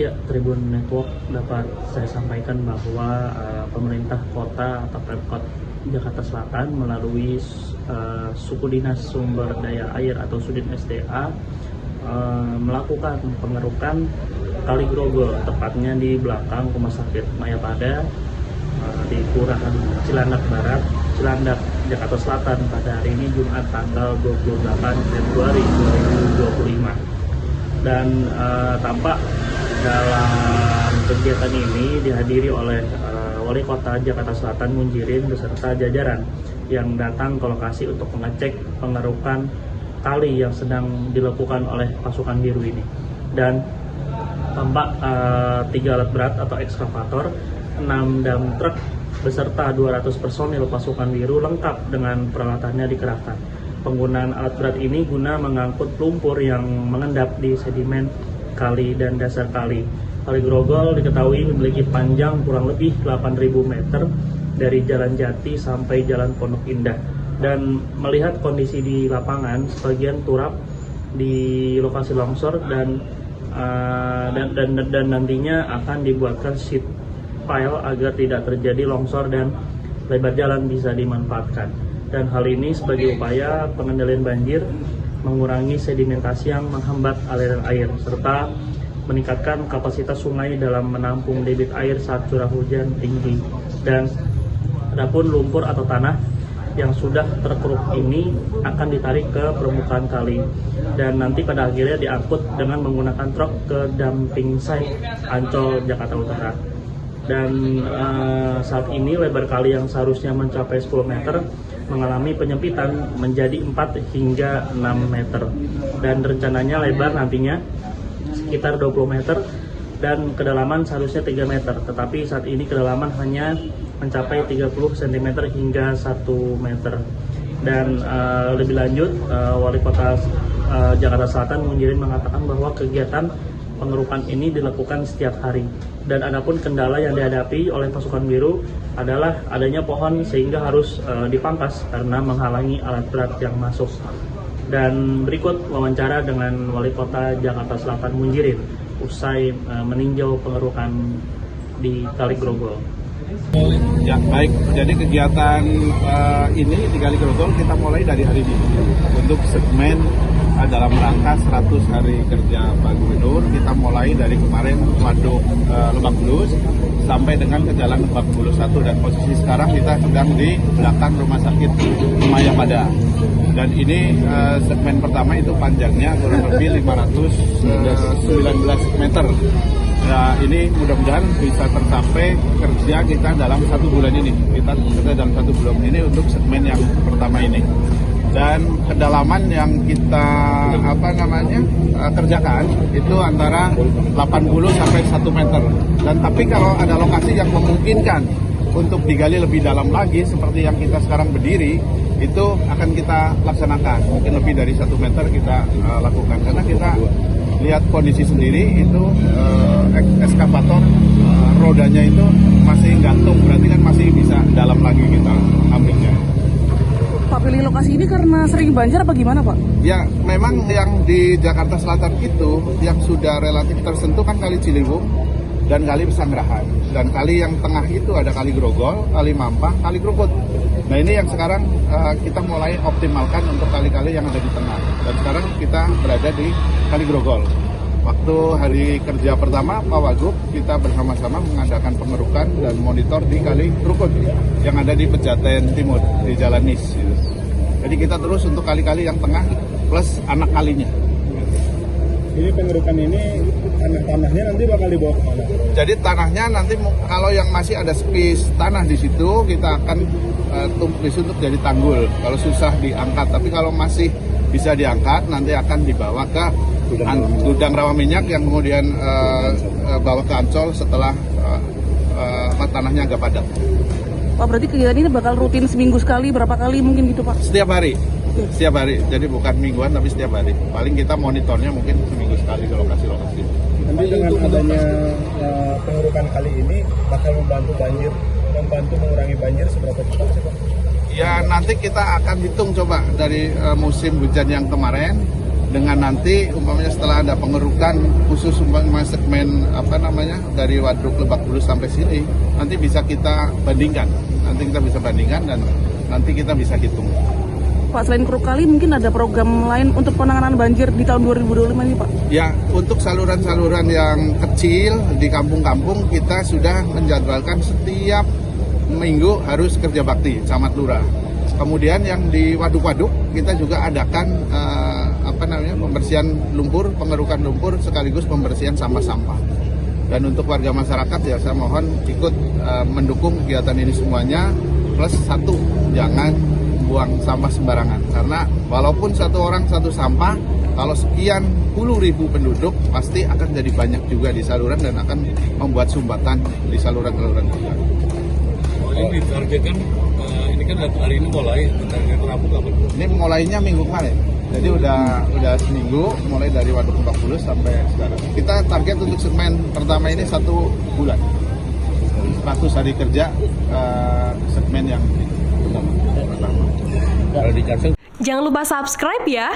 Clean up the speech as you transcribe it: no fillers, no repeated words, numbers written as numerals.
Ya, Tribun Network dapat saya sampaikan bahwa pemerintah kota atau Pemkot Jakarta Selatan melalui Suku Dinas Sumber Daya Air atau Sudin SDA melakukan pengerukan Kali Grogol, tepatnya di belakang Rumah Sakit Mayapada di Kelurahan Cilandak Barat, Cilandak, Jakarta Selatan pada hari ini Jumat tanggal 28 Februari 2025. Dan tampak dalam kegiatan ini dihadiri oleh Wali Kota Jakarta Selatan Munjirin beserta jajaran yang datang ke lokasi untuk mengecek pengerukan kali yang sedang dilakukan oleh pasukan biru ini. Dan tampak 3 alat berat atau ekskavator, 6 dump truk beserta 200 personil pasukan biru lengkap dengan peralatannya dikerahkan. Penggunaan alat berat ini guna mengangkut lumpur yang mengendap di sedimen kali dan dasar kali. Kali Grogol diketahui memiliki panjang kurang lebih 8.000 meter dari Jalan Jati sampai Jalan Pondok Indah. Dan melihat kondisi di lapangan, sebagian turap di lokasi longsor dan nantinya akan dibuatkan sheet pile agar tidak terjadi longsor dan lebar jalan bisa dimanfaatkan. Dan hal ini sebagai upaya pengendalian banjir, mengurangi sedimentasi yang menghambat aliran air, serta meningkatkan kapasitas sungai dalam menampung debit air saat curah hujan tinggi. Dan adapun lumpur atau tanah yang sudah terkeruk ini akan ditarik ke permukaan kali dan nanti pada akhirnya diangkut dengan menggunakan truk ke dumping site Ancol, Jakarta Utara. Dan saat ini lebar kali yang seharusnya mencapai 10 meter mengalami penyempitan menjadi 4 hingga 6 meter, dan rencananya lebar nantinya sekitar 20 meter dan kedalaman seharusnya 3 meter, tetapi saat ini kedalaman hanya mencapai 30 cm hingga 1 meter. Dan lebih lanjut, Wali Kota Jakarta Selatan Munjirin mengatakan bahwa kegiatan pengerukan ini dilakukan setiap hari. Dan adapun kendala yang dihadapi oleh pasukan biru adalah adanya pohon sehingga harus dipangkas karena menghalangi alat berat yang masuk. Dan berikut wawancara dengan Wali Kota Jakarta Selatan Munjirin usai meninjau pengerukan di Kali Grogol. Ya baik, jadi kegiatan ini di Kali Grogol kita mulai dari hari ini untuk segmen dalam rangka 100 hari kerja Pak Gubernur. Kita mulai dari kemarin Waduk Lebak Bulus sampai dengan ke Jalan Lebak Bulus 1, dan posisi sekarang kita sedang di belakang Rumah Sakit Mayapada. Dan ini segmen pertama itu panjangnya kurang lebih 519 meter. Nah, ini mudah-mudahan bisa tercapai kerja kita dalam 1 bulan ini. Kita dalam 1 bulan ini untuk segmen yang pertama ini. Dan kedalaman yang kita kerjakan itu antara 80 sampai 1 meter. Dan tapi kalau ada lokasi yang memungkinkan untuk digali lebih dalam lagi seperti yang kita sekarang berdiri, itu akan kita laksanakan. Mungkin lebih dari 1 meter kita lakukan karena kita lihat kondisi sendiri itu ekskavator rodanya itu masih gantung, berarti kan masih bisa dalam lagi kita ambilnya. Pak, pilih lokasi ini karena sering banjir apa gimana, Pak? Ya, memang yang di Jakarta Selatan itu yang sudah relatif tersentuh kan Kali Ciliwung dan Kali Pesanggerahan. Dan kali yang tengah itu ada Kali Grogol, Kali Mampang, Kali Krukut. Nah, ini yang sekarang kita mulai optimalkan untuk kali-kali yang ada di tengah. Dan sekarang kita berada di Kali Grogol. Waktu hari kerja pertama Pak Wagub, kita bersama-sama mengadakan pengerukan dan monitor di Kali Krukut yang ada di Pejaten Timur, di Jalan Nis. Jadi kita terus untuk kali-kali yang tengah plus anak kalinya. Ini pengerukan ini tanahnya nanti bakal dibawa ke mana? Jadi tanahnya nanti kalau yang masih ada space tanah di situ kita akan tumpis untuk jadi tanggul. Kalau susah diangkat, tapi kalau masih bisa diangkat nanti akan dibawa ke gudang rawa minyak yang kemudian bawa ke Ancol setelah tanahnya agak padat. Pak, berarti kegiatan ini bakal rutin seminggu sekali, berapa kali mungkin gitu, Pak? Setiap hari. Setiap hari, jadi bukan mingguan tapi setiap hari. Paling kita monitornya mungkin seminggu sekali ke lokasi-lokasi. Nanti dengan adanya pengerukan kali ini bakal membantu mengurangi banjir seberapa cepat sih, Pak? Ya nanti kita akan hitung coba dari musim hujan yang kemarin dengan nanti umpamanya setelah ada pengerukan khusus umpamanya segmen dari Waduk Lebak Bulus sampai sini, nanti bisa kita bandingkan. Dan nanti kita bisa hitung. Pak, selain keruk kali mungkin ada program lain untuk penanganan banjir di tahun 2025 ini Pak? Ya, untuk saluran-saluran yang kecil di kampung-kampung kita sudah menjadwalkan setiap minggu harus kerja bakti camat lurah. Kemudian yang di waduk-waduk kita juga adakan pembersihan lumpur, pengerukan lumpur sekaligus pembersihan sampah-sampah. Dan untuk warga masyarakat ya saya mohon ikut mendukung kegiatan ini semuanya. Plus satu, jangan buang sampah sembarangan. Karena walaupun satu orang satu sampah, kalau sekian puluh ribu penduduk pasti akan jadi banyak juga di saluran dan akan membuat sumbatan di saluran-saluran kita. Ini ditargetkan, ini kan hari ini mulai, target rampung kapan? Ini mulainya minggu kemarin. Jadi udah seminggu mulai dari Waduk Lebak Bulus sampai sekarang. Kita target untuk segmen pertama ini 1 bulan. 100 hari kerja segmen yang pertama. Kalau di Jaksel. Jangan lupa subscribe ya.